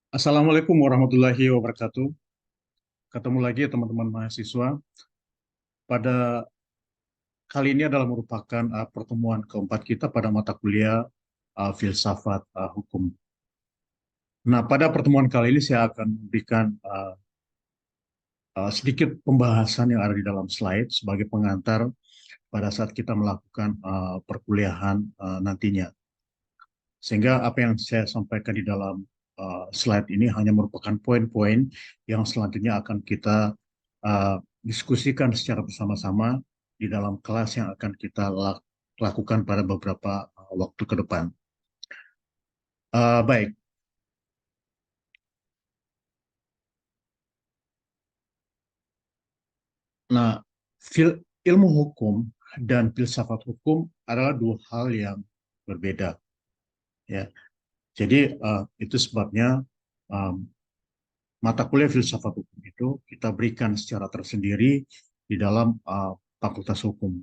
Assalamualaikum warahmatullahi wabarakatuh. Ketemu lagi ya teman-teman mahasiswa. Pada kali ini adalah merupakan pertemuan keempat kita pada mata kuliah filsafat hukum. Nah, pada pertemuan kali ini saya akan memberikan sedikit pembahasan yang ada di dalam slide sebagai pengantar pada saat kita melakukan perkuliahan nantinya. Sehingga apa yang saya sampaikan di dalam slide ini hanya merupakan poin-poin yang selanjutnya akan kita diskusikan secara bersama-sama di dalam kelas yang akan kita lakukan pada beberapa waktu ke depan. Baik, nah, ilmu hukum dan filsafat hukum adalah dua hal yang berbeda, ya. Jadi itu sebabnya um, mata kuliah filsafat hukum itu kita berikan secara tersendiri di dalam Fakultas Hukum,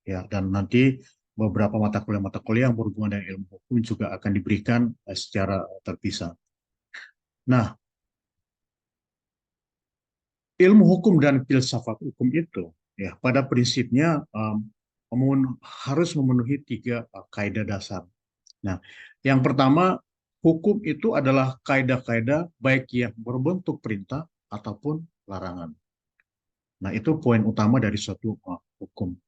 ya, dan nanti beberapa mata kuliah yang berhubungan dengan ilmu hukum juga akan diberikan secara terpisah. Nah, ilmu hukum dan filsafat hukum itu, ya, pada prinsipnya harus memenuhi tiga kaidah dasar. Nah, yang pertama, hukum itu adalah kaidah-kaidah baik yang berbentuk perintah ataupun larangan. Nah, itu poin utama dari suatu hukum.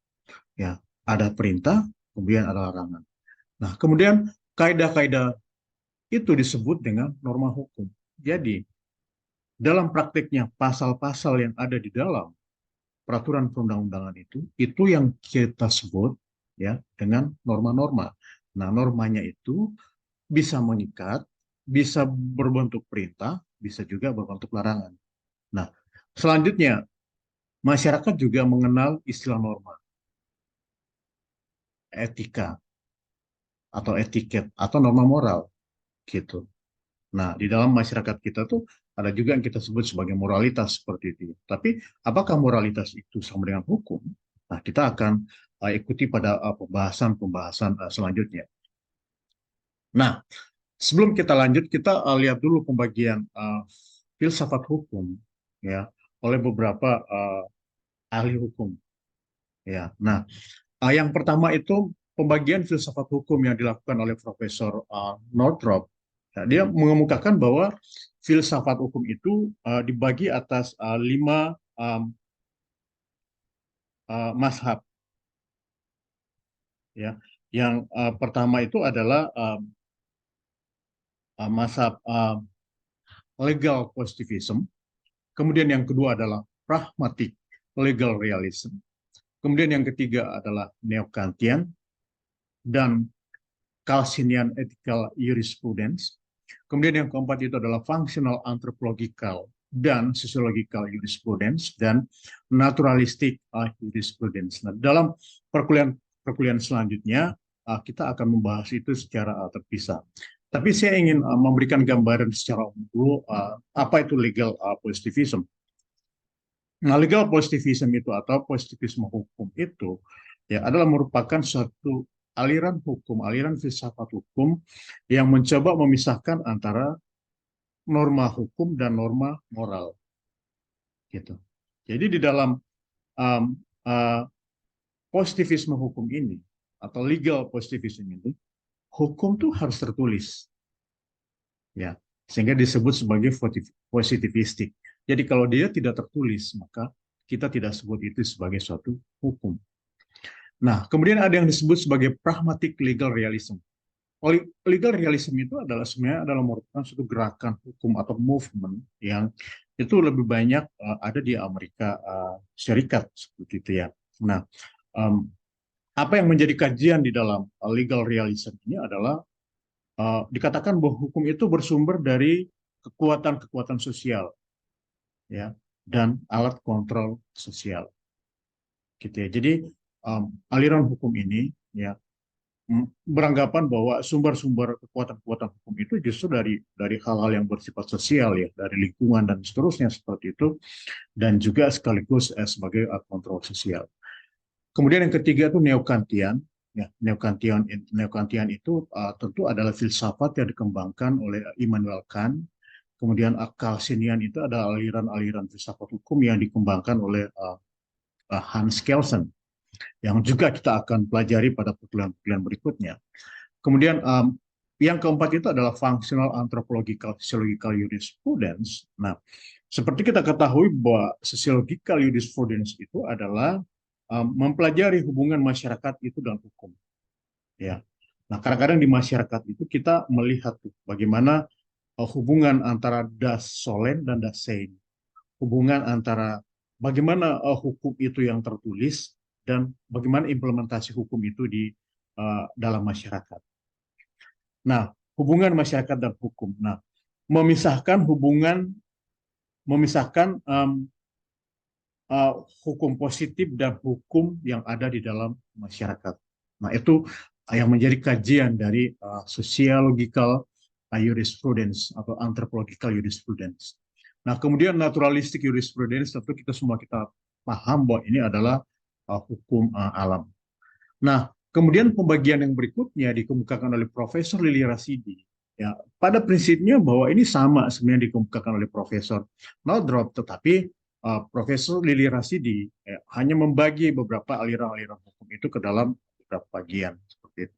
Ya, ada perintah, kemudian ada larangan. Nah, kemudian kaidah-kaidah itu disebut dengan norma hukum. Jadi, dalam praktiknya pasal-pasal yang ada di dalam peraturan perundang-undangan itu yang kita sebut ya dengan norma-norma. Nah, normanya itu bisa mengikat, bisa berbentuk perintah, bisa juga berbentuk larangan. Nah, selanjutnya masyarakat juga mengenal istilah norma, etika atau etiket atau norma moral gitu. Nah, di dalam masyarakat kita tuh ada juga yang kita sebut sebagai moralitas seperti itu. Tapi apakah moralitas itu sama dengan hukum? Nah, kita akan ikuti pada pembahasan-pembahasan selanjutnya. Nah, sebelum kita lanjut, kita lihat dulu pembagian filsafat hukum ya oleh beberapa ahli hukum. Ya, nah, yang pertama itu pembagian filsafat hukum yang dilakukan oleh Profesor Northrop. Nah, dia mengemukakan bahwa filsafat hukum itu dibagi atas lima mazhab. Ya, yang pertama itu adalah mazhab legal positivism. Kemudian yang kedua adalah pragmatic legal realism. Kemudian yang ketiga adalah neo-Kantian dan Calcinian ethical jurisprudence. Kemudian yang keempat itu adalah functional anthropological dan sociological jurisprudence dan naturalistic jurisprudence. Nah, dalam perkuliahan selanjutnya kita akan membahas itu secara terpisah. Tapi saya ingin memberikan gambaran secara umum dulu apa itu legal positivism. Nah, legal positivism itu atau positivisme hukum itu ya adalah merupakan suatu aliran hukum, aliran filsafat hukum yang mencoba memisahkan antara norma hukum dan norma moral gitu. Jadi di dalam um, uh, positivisme hukum ini atau legal positivism ini, hukum tuh harus tertulis ya, sehingga disebut sebagai positivistik. Jadi kalau dia tidak tertulis, maka kita tidak sebut itu sebagai suatu hukum. Nah, kemudian ada yang disebut sebagai pragmatic legal realism. Legal realism itu adalah sebenarnya adalah merupakan suatu gerakan hukum atau movement yang itu lebih banyak ada di Amerika Serikat seperti itu ya. Nah, um, apa yang menjadi kajian di dalam legal realism ini adalah dikatakan bahwa hukum itu bersumber dari kekuatan-kekuatan sosial ya dan alat kontrol sosial gitu ya. Jadi aliran hukum ini ya beranggapan bahwa sumber-sumber kekuatan-kekuatan hukum itu justru dari hal-hal yang bersifat sosial ya, dari lingkungan dan seterusnya seperti itu, dan juga sekaligus sebagai kontrol sosial. Kemudian yang ketiga itu neo-Kantian. Ya, neo-Kantian itu tentu adalah filsafat yang dikembangkan oleh Immanuel Kant Kemudian Cartesian itu ada aliran-aliran filsafat hukum yang dikembangkan oleh Hans Kelsen, yang juga kita akan pelajari pada perkuliahan berikutnya. Kemudian yang keempat itu adalah functional anthropological sociological jurisprudence. Nah, seperti kita ketahui bahwa sociological jurisprudence itu adalah mempelajari hubungan masyarakat itu dan hukum. Ya. Nah, kadang-kadang di masyarakat itu kita melihat bagaimana hubungan antara das solen dan das sein. Hubungan antara bagaimana hukum itu yang tertulis dan bagaimana implementasi hukum itu di dalam masyarakat. Nah, hubungan masyarakat dan hukum. Nah, memisahkan hukum positif dan hukum yang ada di dalam masyarakat. Nah, itu yang menjadi kajian dari sociological jurisprudence atau anthropological jurisprudence. Nah, kemudian naturalistic jurisprudence, tentu kita paham bahwa ini adalah hukum alam. Nah, kemudian pembagian yang berikutnya dikemukakan oleh Profesor Lili Rasidi. Ya, pada prinsipnya bahwa ini sama sebenarnya dikemukakan oleh Profesor Northrop, tetapi Profesor Lili Rasidi hanya membagi beberapa aliran-aliran hukum itu ke dalam beberapa bagian seperti itu.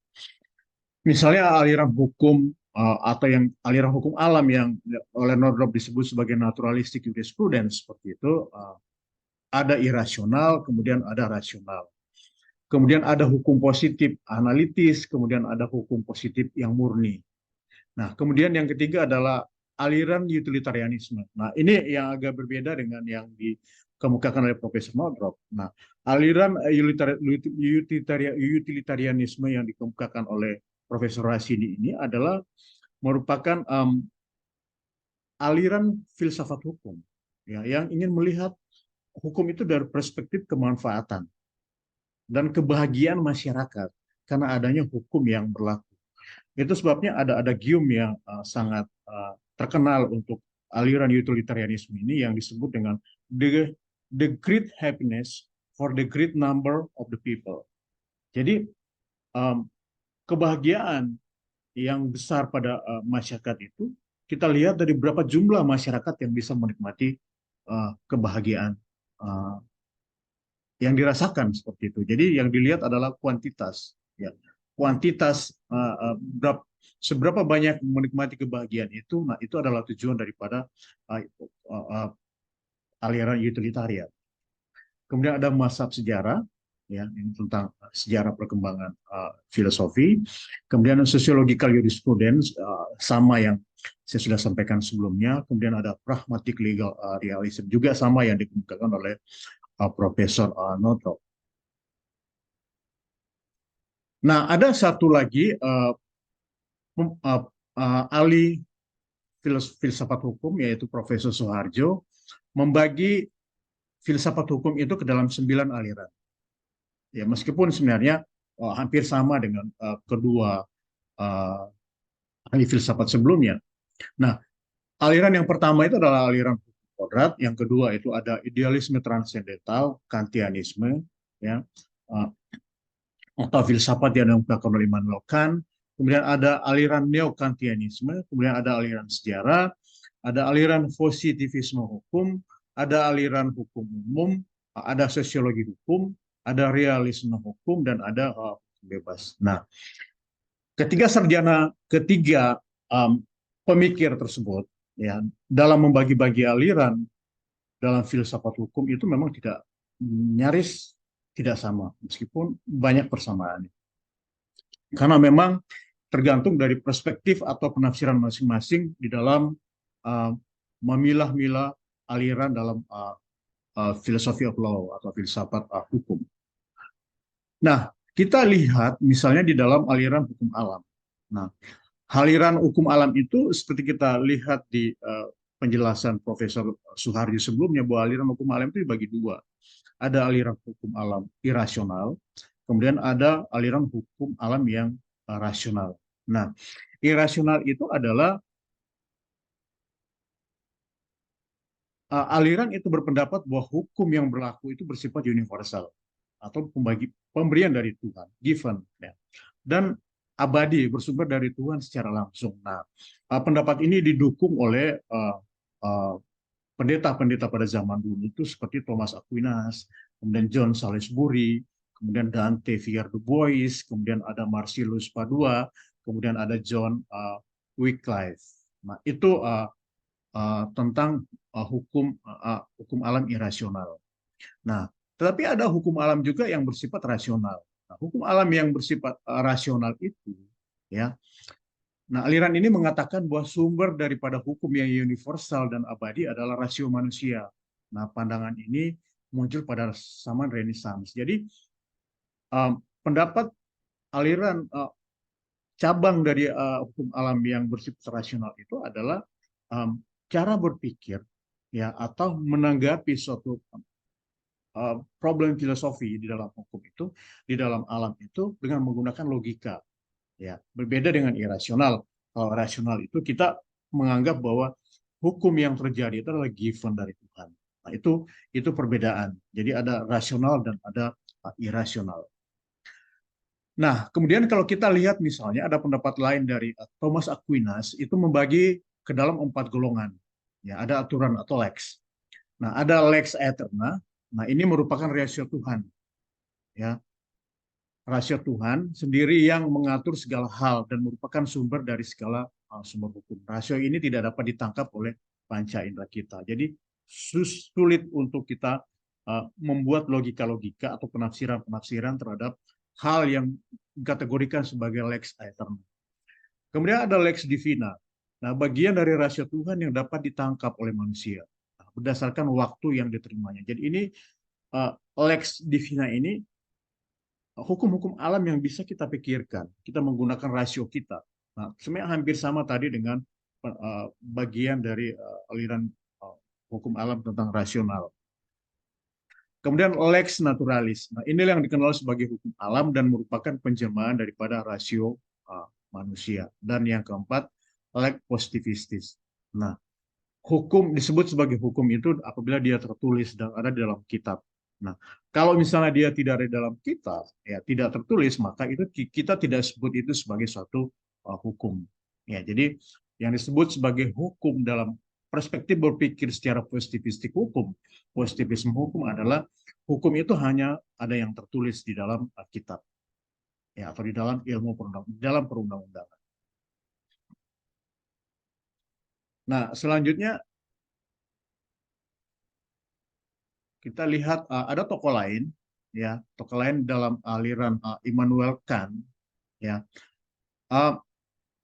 Misalnya aliran hukum atau yang aliran hukum alam yang oleh Northrop disebut sebagai naturalistic jurisprudence seperti itu, ada irasional, kemudian ada rasional. Kemudian ada hukum positif analitis, kemudian ada hukum positif yang murni. Nah, kemudian yang ketiga adalah aliran utilitarianisme. Nah, ini yang agak berbeda dengan yang dikemukakan oleh Profesor Northrop. Nah, aliran utilitarianisme yang dikemukakan oleh Profesor Rasidi ini adalah merupakan aliran filsafat hukum, ya, yang ingin melihat hukum itu dari perspektif kemanfaatan dan kebahagiaan masyarakat karena adanya hukum yang berlaku. Itu sebabnya ada Guillaume yang sangat terkenal untuk aliran utilitarianisme ini yang disebut dengan the great happiness for the great number of the people. Jadi kebahagiaan yang besar pada masyarakat itu kita lihat dari berapa jumlah masyarakat yang bisa menikmati kebahagiaan yang dirasakan seperti itu. Jadi yang dilihat adalah kuantitas, ya, kuantitas seberapa banyak menikmati kebahagiaan itu. Nah, itu adalah tujuan daripada aliran utilitarian. Kemudian ada mazhab sejarah, ya, ini tentang sejarah perkembangan filosofi. Kemudian sociological jurisprudence, sama yang saya sudah sampaikan sebelumnya. Kemudian ada pragmatic legal realism, juga sama yang dikemukakan oleh Profesor Northrop. Nah, ada satu lagi ahli filsafat hukum, yaitu Profesor Soeharjo, membagi filsafat hukum itu ke dalam 9 aliran. Ya, meskipun sebenarnya hampir sama dengan kedua ahli filsafat sebelumnya. Nah, aliran yang pertama itu adalah aliran hukum kodrat, yang kedua itu ada idealisme transendental, Kantianisme, ya, atau filsafat yang dikemukakan oleh Immanuel Kant. Kemudian ada aliran neo-Kantianisme, kemudian ada aliran sejarah, ada aliran positivisme hukum, ada aliran hukum umum, ada sosiologi hukum, ada realisme hukum, dan ada bebas. Nah, ketiga pemikir tersebut, ya, dalam membagi-bagi aliran dalam filsafat hukum itu memang nyaris tidak sama, meskipun banyak persamaan. Karena memang tergantung dari perspektif atau penafsiran masing-masing di dalam memilah-milah aliran dalam philosophy of law atau filsafat hukum. Nah, kita lihat misalnya di dalam aliran hukum alam. Nah, aliran hukum alam itu seperti kita lihat di penjelasan Profesor Soeharjo sebelumnya, bahwa aliran hukum alam itu dibagi dua. Ada aliran hukum alam irasional, kemudian ada aliran hukum alam yang rasional. Nah, irasional itu adalah aliran itu berpendapat bahwa hukum yang berlaku itu bersifat universal atau pemberian dari Tuhan, given. Ya. Dan abadi, bersumber dari Tuhan secara langsung. Nah, pendapat ini didukung oleh pendeta-pendeta pada zaman dulu itu seperti Thomas Aquinas, kemudian John Salisbury, kemudian Dante Figueroa, kemudian ada Marcellus Padua, kemudian ada John Wycliffe. Nah, itu tentang hukum alam irasional. Nah, tetapi ada hukum alam juga yang bersifat rasional. Nah, hukum alam yang bersifat rasional itu, ya. Nah, aliran ini mengatakan bahwa sumber daripada hukum yang universal dan abadi adalah rasio manusia. Nah, pandangan ini muncul pada zaman Renaissance. Jadi, pendapat aliran cabang dari hukum alam yang bersifat rasional itu adalah cara berpikir, ya, atau menanggapi suatu problem filosofi di dalam hukum itu, di dalam alam itu dengan menggunakan logika. Ya, berbeda dengan irasional. Kalau rasional itu kita menganggap bahwa hukum yang terjadi itu adalah given dari Tuhan. Nah, itu perbedaan. Jadi ada rasional dan ada irasional. Nah, kemudian kalau kita lihat misalnya ada pendapat lain dari Thomas Aquinas itu membagi ke dalam 4 golongan. Ya, ada aturan atau lex. Nah, ada lex aeterna. Nah, ini merupakan rasio Tuhan. Ya, rasio Tuhan sendiri yang mengatur segala hal dan merupakan sumber dari segala sumber hukum. Rasio ini tidak dapat ditangkap oleh panca indera kita. Jadi sulit untuk kita membuat logika-logika atau penafsiran-penafsiran terhadap hal yang dikategorikan sebagai lex aeterna. Kemudian ada lex divina. Nah, bagian dari rasio Tuhan yang dapat ditangkap oleh manusia berdasarkan waktu yang diterimanya. Jadi ini lex divina ini hukum-hukum alam yang bisa kita pikirkan, kita menggunakan rasio kita. Nah, sebenarnya hampir sama tadi dengan bagian dari aliran hukum alam tentang rasional. Kemudian lex naturalis. Nah, inilah yang dikenal sebagai hukum alam dan merupakan penjemahan daripada rasio manusia. Dan yang keempat, lex positivistis. Nah, hukum disebut sebagai hukum itu apabila dia tertulis dan ada di dalam kitab. Nah, kalau misalnya dia tidak ada dalam kitab, ya tidak tertulis, maka itu kita tidak sebut itu sebagai suatu hukum. Ya, jadi yang disebut sebagai hukum dalam perspektif berpikir secara positivistik hukum, positivisme hukum adalah hukum itu hanya ada yang tertulis di dalam kitab, ya, atau di dalam ilmu perundang-undangan. Nah, selanjutnya kita lihat ada tokoh lain, ya, tokoh lain dalam aliran Immanuel Kant, ya.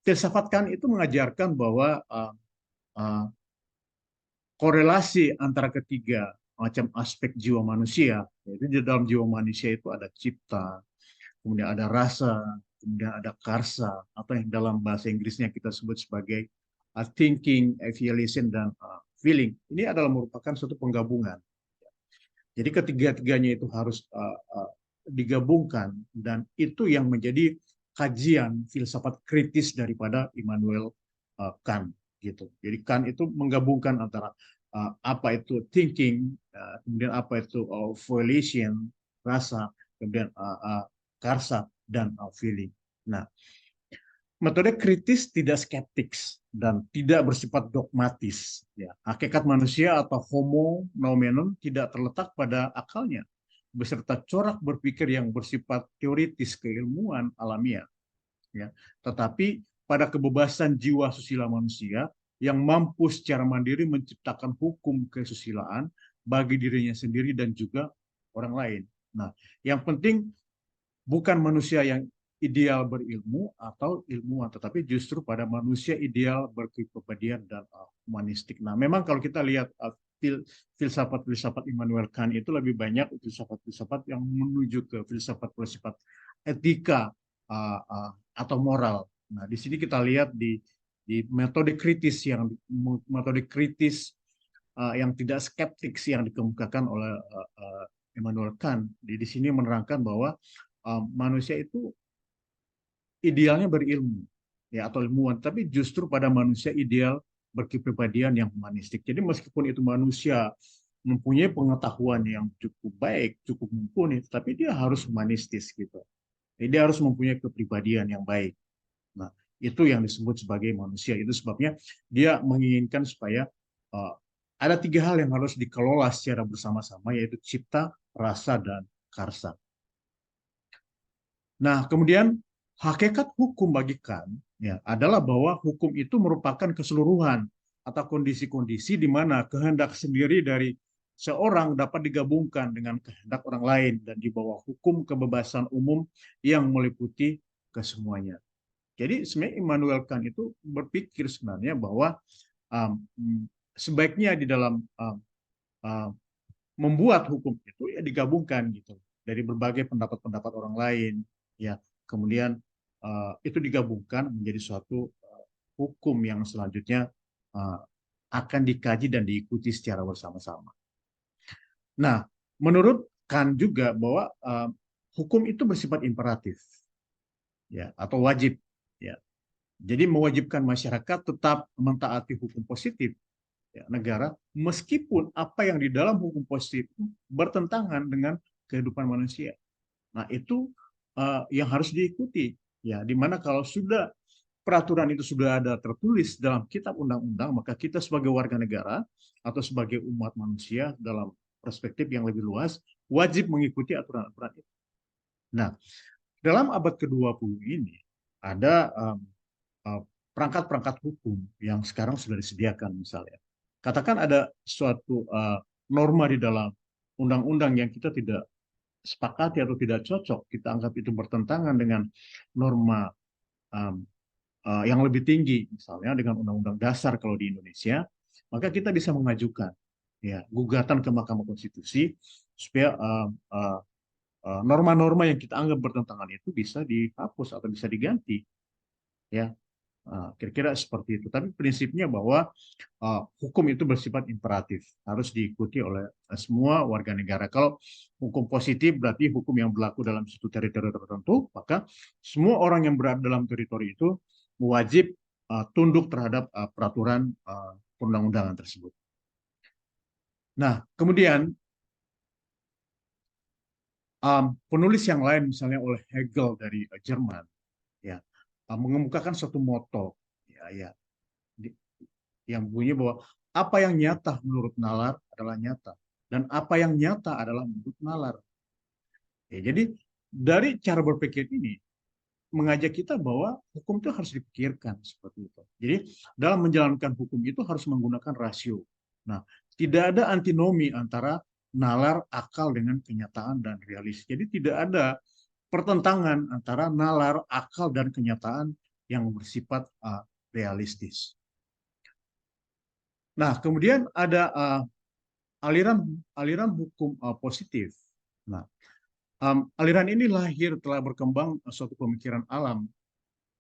Filsafat Kant itu mengajarkan bahwa korelasi antara ketiga macam aspek jiwa manusia, yaitu di dalam jiwa manusia itu ada cipta, kemudian ada rasa, kemudian ada karsa, atau yang dalam bahasa Inggrisnya kita sebut sebagai thinking, affiliation, dan feeling. Ini adalah merupakan suatu penggabungan. Jadi ketiga-tiganya itu harus digabungkan dan itu yang menjadi kajian filsafat kritis daripada Immanuel Kant gitu. Jadi Kant itu menggabungkan antara apa itu thinking, kemudian apa itu volition, rasa, kemudian karsa dan feeling. Nah, metode kritis tidak skeptis dan tidak bersifat dogmatis. Ya, hakikat manusia atau homo noumenon tidak terletak pada akalnya, beserta corak berpikir yang bersifat teoritis keilmuan alamiah. Ya, tetapi pada kebebasan jiwa susila manusia yang mampu secara mandiri menciptakan hukum kesusilaan bagi dirinya sendiri dan juga orang lain. Nah, yang penting bukan manusia yang ideal berilmu atau ilmuwan, tetapi justru pada manusia ideal berkepribadian dan humanistik. Nah, memang kalau kita lihat filsafat-filsafat Immanuel Kant itu lebih banyak filsafat-filsafat yang menuju ke filsafat-filsafat etika atau moral. Nah, di sini kita lihat di metode kritis yang tidak skeptis yang dikemukakan oleh Immanuel Kant. Di sini menerangkan bahwa manusia itu idealnya berilmu, ya, atau ilmuwan, tapi justru pada manusia ideal berkepribadian yang humanistik. Jadi meskipun itu manusia mempunyai pengetahuan yang cukup baik, cukup mumpuni, tapi dia harus humanistis gitu. Jadi dia harus mempunyai kepribadian yang baik. Itu yang disebut sebagai manusia. Itu sebabnya dia menginginkan supaya ada 3 hal yang harus dikelola secara bersama-sama, yaitu cipta, rasa, dan karsa. Nah, kemudian hakikat hukum bagi Kant ya, adalah bahwa hukum itu merupakan keseluruhan atau kondisi-kondisi di mana kehendak sendiri dari seorang dapat digabungkan dengan kehendak orang lain dan di bawah hukum kebebasan umum yang meliputi kesemuanya. Jadi sebenarnya Immanuel Kant itu berpikir sebenarnya bahwa um, sebaiknya di dalam membuat hukum itu ya digabungkan gitu dari berbagai pendapat-pendapat orang lain, ya, kemudian itu digabungkan menjadi suatu hukum yang selanjutnya uh, akan dikaji dan diikuti secara bersama-sama. Nah, menurut Kant juga bahwa hukum itu bersifat imperatif, ya, atau wajib, ya. Jadi mewajibkan masyarakat tetap mentaati hukum positif, ya, negara, meskipun apa yang di dalam hukum positif itu bertentangan dengan kehidupan manusia. Nah, itu yang harus diikuti, ya, dimana kalau sudah peraturan itu sudah ada tertulis dalam kitab undang-undang, maka kita sebagai warga negara atau sebagai umat manusia dalam perspektif yang lebih luas wajib mengikuti aturan-aturan itu. Nah, dalam abad ke-20 ini ada perangkat-perangkat hukum yang sekarang sudah disediakan, misalnya. Katakan ada suatu norma di dalam undang-undang yang kita tidak sepakati atau tidak cocok, kita anggap itu bertentangan dengan norma um, yang lebih tinggi, misalnya dengan Undang-Undang Dasar kalau di Indonesia, maka kita bisa mengajukan ya gugatan ke Mahkamah Konstitusi supaya norma-norma yang kita anggap bertentangan itu bisa dihapus atau bisa diganti, ya. Kira-kira seperti itu. Tapi prinsipnya bahwa hukum itu bersifat imperatif, harus diikuti oleh semua warga negara. Kalau hukum positif berarti hukum yang berlaku dalam suatu teritori tertentu, maka semua orang yang berada dalam teritori itu wajib tunduk terhadap peraturan perundang-undangan tersebut. Nah, kemudian penulis yang lain, misalnya oleh Hegel dari Jerman, ya, mengemukakan suatu moto, ya, ya, yang bunyi bahwa apa yang nyata menurut nalar adalah nyata, dan apa yang nyata adalah menurut nalar. Ya, jadi dari cara berpikir ini mengajak kita bahwa hukum itu harus dipikirkan seperti itu. Jadi dalam menjalankan hukum itu harus menggunakan rasio. Nah, tidak ada antinomi antara nalar, akal dengan kenyataan dan realis. Jadi tidak ada pertentangan antara nalar, akal, dan kenyataan yang bersifat realistis. Nah, kemudian ada aliran hukum positif. Nah, aliran ini lahir telah berkembang suatu pemikiran alam,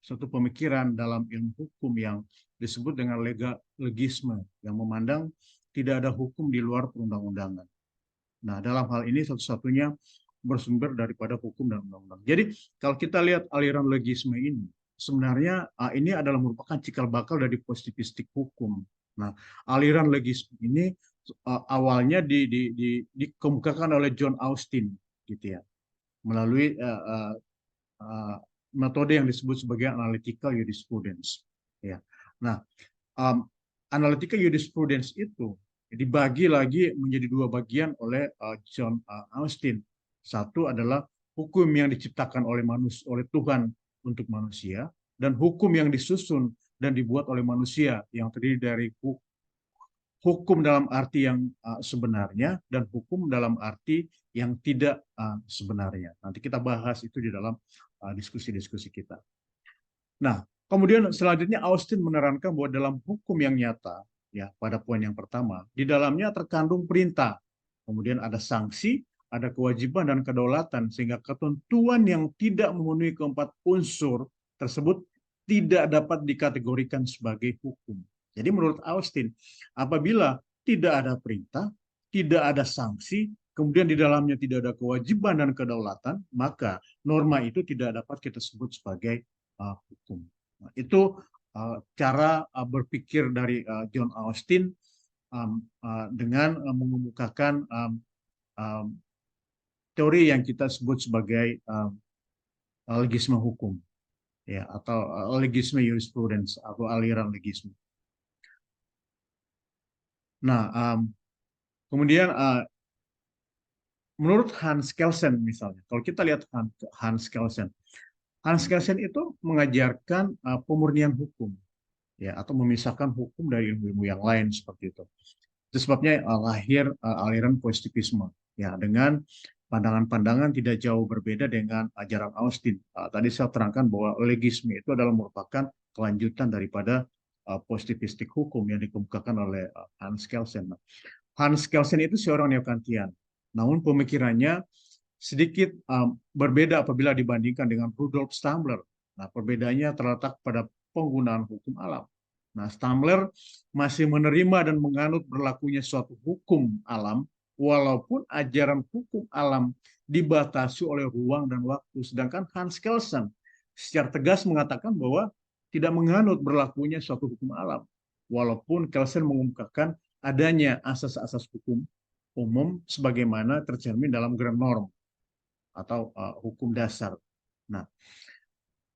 suatu pemikiran dalam ilmu hukum yang disebut dengan legisme, yang memandang tidak ada hukum di luar perundang-undangan. Nah, dalam hal ini satu-satunya bersumber daripada hukum dan undang-undang. Jadi, kalau kita lihat aliran legisme ini, sebenarnya ini adalah merupakan cikal bakal dari positivistik hukum. Nah, aliran legisme ini awalnya dikemukakan oleh John Austin, gitu ya, melalui metode yang disebut sebagai analytical jurisprudence. Ya. Nah, analytical jurisprudence itu dibagi lagi menjadi 2 bagian oleh John Austin. Satu adalah hukum yang diciptakan oleh Tuhan untuk manusia, dan hukum yang disusun dan dibuat oleh manusia yang terdiri dari hukum dalam arti yang sebenarnya dan hukum dalam arti yang tidak sebenarnya. Nanti kita bahas itu di dalam diskusi-diskusi kita. Nah, kemudian selanjutnya Austin menerangkan bahwa dalam hukum yang nyata, ya, pada poin yang pertama, di dalamnya terkandung perintah, kemudian ada sanksi, ada kewajiban dan kedaulatan, sehingga ketentuan yang tidak memenuhi keempat unsur tersebut tidak dapat dikategorikan sebagai hukum. Jadi menurut Austin, apabila tidak ada perintah, tidak ada sanksi, kemudian di dalamnya tidak ada kewajiban dan kedaulatan, maka norma itu tidak dapat kita sebut sebagai hukum. Nah, itu cara berpikir dari John Austin dengan mengemukakan teori yang kita sebut sebagai legisme hukum. ya, atau legisme jurisprudence atau aliran legisme. Nah, kemudian menurut Hans Kelsen misalnya, kalau kita lihat Hans Kelsen itu mengajarkan pemurnian hukum, ya, atau memisahkan hukum dari ilmu-ilmu yang lain seperti itu. Itu sebabnya lahir aliran positivisme, ya, dengan pandangan-pandangan tidak jauh berbeda dengan ajaran Austin. Tadi saya terangkan bahwa legisme itu adalah merupakan kelanjutan daripada positivistik hukum yang dikemukakan oleh Hans Kelsen. Hans Kelsen itu seorang neo-Kantian, namun pemikirannya sedikit berbeda apabila dibandingkan dengan Rudolf Stamler. Nah, perbedaannya terletak pada penggunaan hukum alam. Nah, Stamler masih menerima dan menganut berlakunya suatu hukum alam, walaupun ajaran hukum alam dibatasi oleh ruang dan waktu. Sedangkan Hans Kelsen secara tegas mengatakan bahwa tidak menganut berlakunya suatu hukum alam, walaupun Kelsen mengemukakan adanya asas-asas hukum umum sebagaimana tercermin dalam grand norm atau hukum dasar. Nah,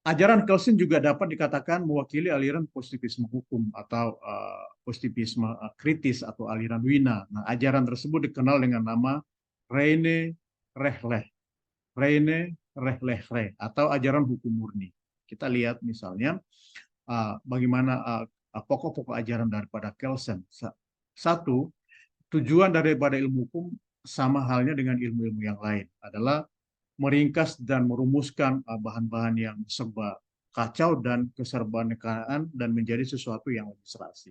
ajaran Kelsen juga dapat dikatakan mewakili aliran positivisme hukum atau positivisme kritis atau aliran Wina. Nah, ajaran tersebut dikenal dengan nama Reine Rehleh, Reine Rehleh atau ajaran hukum murni. Kita lihat misalnya bagaimana pokok-pokok ajaran daripada Kelsen. Satu, tujuan daripada ilmu hukum sama halnya dengan ilmu-ilmu yang lain adalah meringkas dan merumuskan bahan-bahan yang serba kacau dan keserbanekaan dan menjadi sesuatu yang lebih serasi.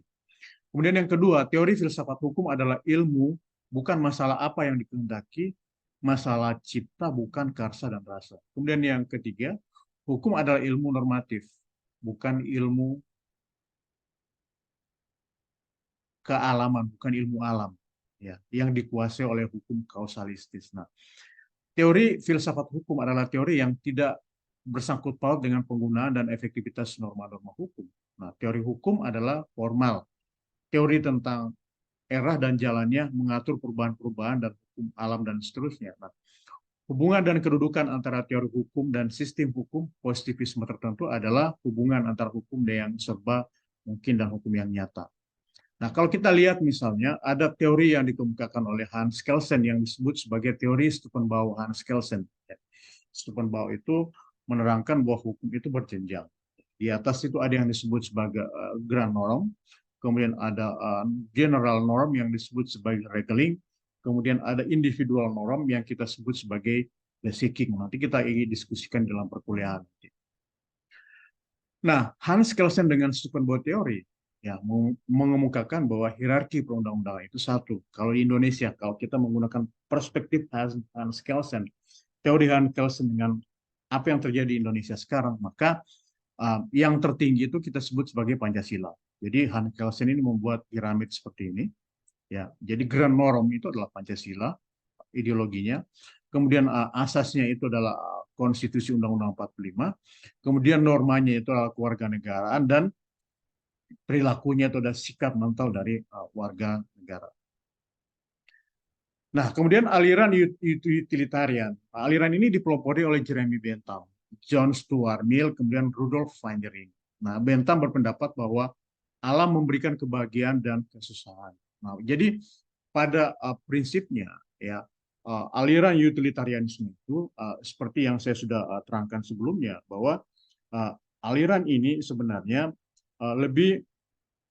Kemudian yang kedua, teori filsafat hukum adalah ilmu bukan masalah apa yang dikehendaki, masalah cipta bukan karsa dan rasa. Kemudian yang ketiga, hukum adalah ilmu normatif, bukan ilmu kealaman, bukan ilmu alam, ya, yang dikuasai oleh hukum kausalistis. Nah, teori filsafat hukum adalah teori yang tidak bersangkut paut dengan penggunaan dan efektivitas norma-norma hukum. Nah, teori hukum adalah formal, teori tentang era dan jalannya mengatur perubahan-perubahan dan hukum alam dan seterusnya. Nah, hubungan dan kedudukan antara teori hukum dan sistem hukum positivisme tertentu adalah hubungan antara hukum yang serba mungkin dan hukum yang nyata. Nah, kalau kita lihat misalnya ada teori yang dikemukakan oleh Hans Kelsen yang disebut sebagai teori Stupenbau Hans Kelsen. Stupenbau itu menerangkan bahwa hukum itu berjenjang. Di atas itu ada yang disebut sebagai grand norm, kemudian ada general norm yang disebut sebagai regeling, kemudian ada individual norm yang kita sebut sebagai seeking. Nanti kita ingin diskusikan dalam perkuliahan. Nah, Hans Kelsen dengan Stupenbau teori ya mengemukakan bahwa hierarki perundang-undangan itu satu. Kalau di Indonesia, kalau kita menggunakan perspektif Hans Kelsen, teori Hans Kelsen dengan apa yang terjadi di Indonesia sekarang, maka yang tertinggi itu kita sebut sebagai Pancasila. Jadi Hans Kelsen ini membuat piramid seperti ini. Ya, jadi grand norm itu adalah Pancasila, ideologinya. Kemudian asasnya itu adalah Konstitusi Undang-Undang 45. Kemudian normanya itu adalah kewarganegaraan dan perilakunya itu adalah sikap mental dari warga negara. Nah, kemudian aliran utilitarian. Aliran ini dipelopori oleh Jeremy Bentham, John Stuart Mill, kemudian Rudolf Findering. Nah, Bentham berpendapat bahwa alam memberikan kebahagiaan dan kesusahan. Nah, jadi pada prinsipnya ya aliran utilitarianisme itu seperti yang saya sudah terangkan sebelumnya bahwa aliran ini sebenarnya lebih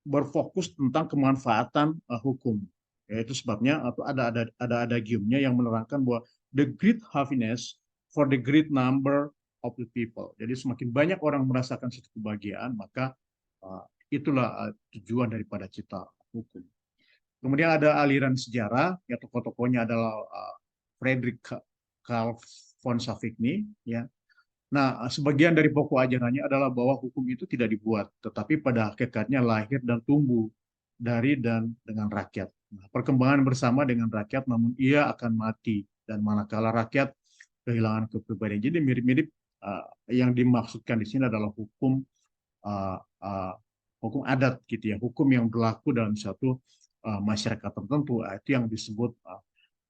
berfokus tentang kemanfaatan hukum. Yaitu sebabnya atau ada adagiumnya yang menerangkan bahwa the great happiness for the great number of the people. Jadi semakin banyak orang merasakan satu kebahagiaan, maka itulah tujuan daripada cipta hukum. Kemudian ada aliran sejarah, ya tokoh-tokohnya adalah Friedrich Karl von Savigny, ya. Nah, sebagian dari pokok ajarannya adalah bahwa hukum itu tidak dibuat, tetapi pada hakikatnya lahir dan tumbuh dari dan dengan rakyat. Nah, perkembangan bersama dengan rakyat, namun ia akan mati dan manakala rakyat kehilangan kepribadian. Jadi mirip-mirip yang dimaksudkan di sini adalah hukum uh, uh, hukum adat gitu ya, hukum yang berlaku dalam suatu masyarakat tertentu. Itu yang disebut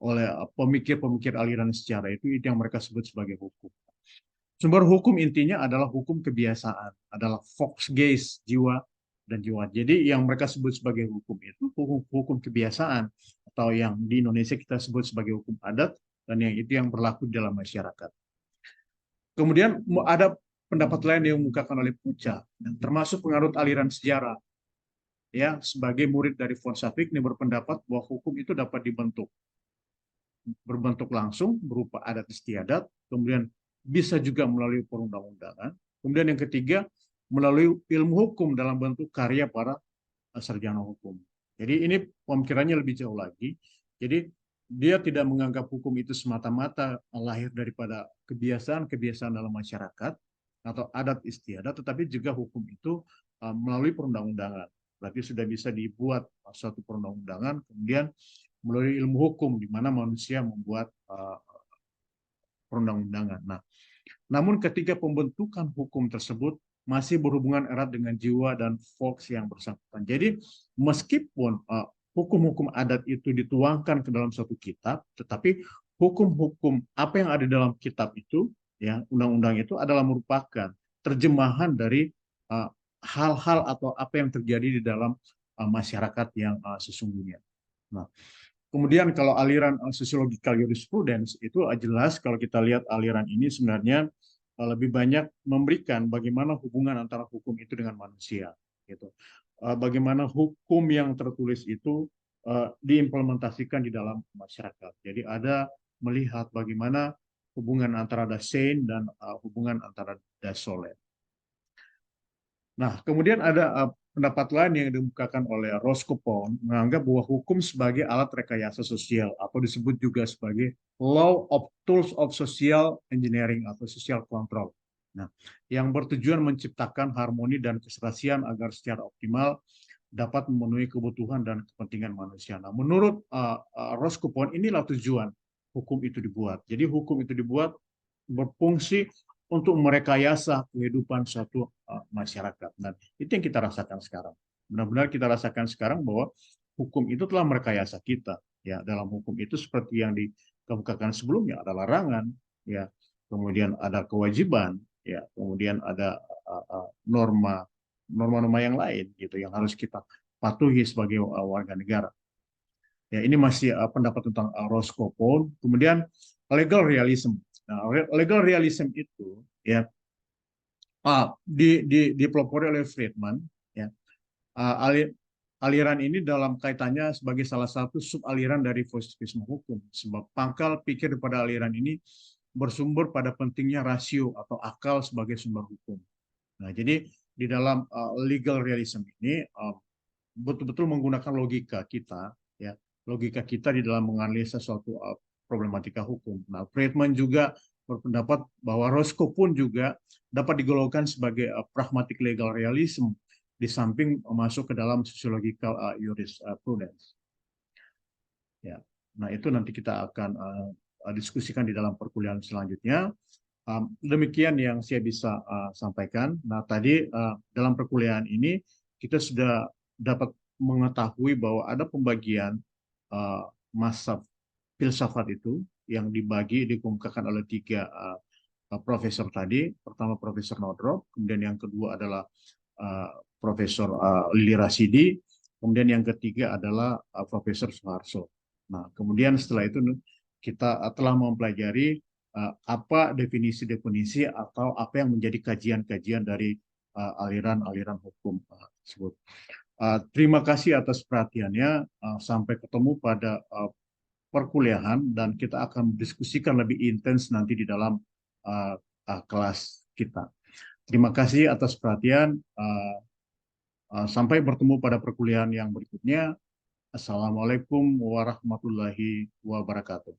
oleh pemikir-pemikir aliran sejarah itu yang mereka sebut sebagai hukum. Sumber hukum intinya adalah hukum kebiasaan, adalah Fox gaze jiwa dan jiwa. Jadi yang mereka sebut sebagai hukum itu hukum kebiasaan, atau yang di Indonesia kita sebut sebagai hukum adat, dan yang itu yang berlaku di dalam masyarakat. Kemudian ada pendapat lain yang diungkapkan oleh Puca, termasuk pengarut aliran sejarah. Ya, sebagai murid dari von Safik ini berpendapat bahwa hukum itu dapat berbentuk langsung berupa adat istiadat, kemudian bisa juga melalui perundang-undangan. Kemudian yang ketiga, melalui ilmu hukum dalam bentuk karya para sarjana hukum. Jadi ini pemikirannya lebih jauh lagi. Jadi dia tidak menganggap hukum itu semata-mata lahir daripada kebiasaan-kebiasaan dalam masyarakat atau adat istiadat, tetapi juga hukum itu melalui perundang-undangan. Berarti sudah bisa dibuat suatu perundang-undangan, kemudian melalui ilmu hukum di mana manusia membuat perundang-undangan. Nah, namun ketika pembentukan hukum tersebut masih berhubungan erat dengan jiwa dan Fox yang bersangkutan. Jadi meskipun hukum-hukum adat itu dituangkan ke dalam suatu kitab, tetapi hukum-hukum apa yang ada dalam kitab itu, ya undang-undang itu adalah merupakan terjemahan dari hal-hal atau apa yang terjadi di dalam masyarakat yang sesungguhnya. Nah, kemudian kalau aliran sosiologikal jurisprudence itu jelas kalau kita lihat aliran ini sebenarnya lebih banyak memberikan bagaimana hubungan antara hukum itu dengan manusia, gitu. Bagaimana hukum yang tertulis itu diimplementasikan di dalam masyarakat. Jadi ada melihat bagaimana hubungan antara dasein dan hubungan antara dasolen. Nah, kemudian ada pendapat lain yang dikemukakan oleh Roscoe Pound menganggap bahwa hukum sebagai alat rekayasa sosial atau disebut juga sebagai law of tools of social engineering atau social control. Nah, yang bertujuan menciptakan harmoni dan keserasian agar secara optimal dapat memenuhi kebutuhan dan kepentingan manusia. Nah, menurut Roscoe Pound inilah tujuan hukum itu dibuat. Jadi hukum itu dibuat berfungsi untuk merekayasa kehidupan suatu masyarakat. Dan itu yang kita rasakan sekarang. Benar-benar kita rasakan sekarang bahwa hukum itu telah merekayasa kita. Ya, dalam hukum itu seperti yang dikemukakan sebelumnya ada larangan, ya, kemudian ada kewajiban, ya, kemudian ada norma-norma yang lain gitu yang harus kita patuhi sebagai warga negara. Ya, ini masih pendapat tentang Roscoe Pound. Kemudian legal realism. Nah, legal realism itu ya dipelopori oleh Friedman, ya. Aliran ini dalam kaitannya sebagai salah satu subaliran dari positivisme hukum, sebab pangkal pikir pada aliran ini bersumber pada pentingnya rasio atau akal sebagai sumber hukum. Nah, jadi di dalam legal realism ini betul-betul menggunakan logika kita, ya, logika kita di dalam menganalisa suatu problematika hukum. Nah, Friedman juga berpendapat bahwa Roscoe pun juga dapat digolongkan sebagai pragmatic legal realism di samping masuk ke dalam sociological jurisprudence. Ya, nah itu nanti kita akan diskusikan di dalam perkuliahan selanjutnya. Demikian yang saya bisa sampaikan. Nah, tadi dalam perkuliahan ini kita sudah dapat mengetahui bahwa ada pembagian masa filsafat itu yang dikemukakan oleh tiga profesor tadi. Pertama Profesor Nodrop, kemudian yang kedua adalah Profesor Lili Rasidi, kemudian yang ketiga adalah Profesor Soeharto. Nah, kemudian setelah itu kita telah mempelajari apa definisi-definisi atau apa yang menjadi kajian-kajian dari aliran-aliran hukum tersebut. Terima kasih atas perhatiannya. Sampai ketemu pada perkuliahan dan kita akan diskusikan lebih intens nanti di dalam kelas kita. Terima kasih atas perhatian. Sampai bertemu pada perkuliahan yang berikutnya. Assalamualaikum warahmatullahi wabarakatuh.